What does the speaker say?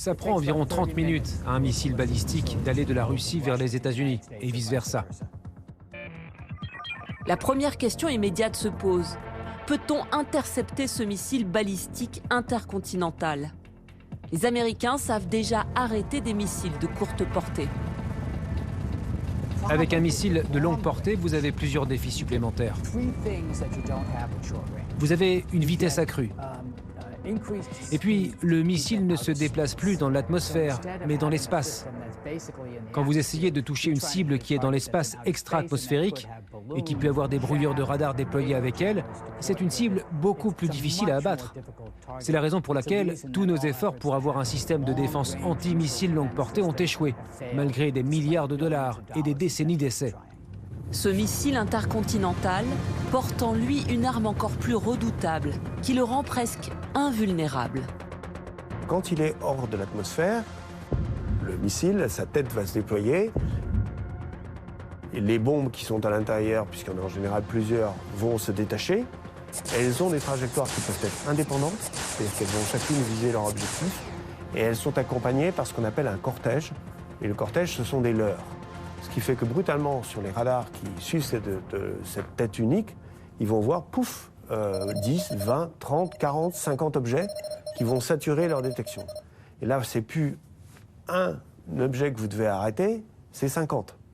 Ça prend environ 30 minutes à un missile balistique d'aller de la Russie vers les États-Unis et vice-versa. La première question immédiate se pose. Peut-on intercepter ce missile balistique intercontinental? Les Américains savent déjà arrêter des missiles de courte portée. Avec un missile de longue portée, vous avez plusieurs défis supplémentaires. Vous avez une vitesse accrue. Et puis, le missile ne se déplace plus dans l'atmosphère, mais dans l'espace. Quand vous essayez de toucher une cible qui est dans l'espace extra-atmosphérique et qui peut avoir des brouilleurs de radar déployés avec elle, c'est une cible beaucoup plus difficile à abattre. C'est la raison pour laquelle tous nos efforts pour avoir un système de défense anti-missile longue portée ont échoué, malgré des milliards de dollars et des décennies d'essais. Ce missile intercontinental porte en lui une arme encore plus redoutable, qui le rend presque invulnérable. Quand il est hors de l'atmosphère, le missile, sa tête va se déployer. Et les bombes qui sont à l'intérieur, puisqu'il y en a en général plusieurs, vont se détacher. Elles ont des trajectoires qui peuvent être indépendantes, c'est-à-dire qu'elles vont chacune viser leur objectif. Et elles sont accompagnées par ce qu'on appelle un cortège. Et le cortège, ce sont des leurres. Ce qui fait que brutalement, sur les radars qui suivent cette tête unique, ils vont voir, pouf, 10, 20, 30, 40, 50 objets qui vont saturer leur détection. Et là, c'est plus un objet que vous devez arrêter, c'est 50.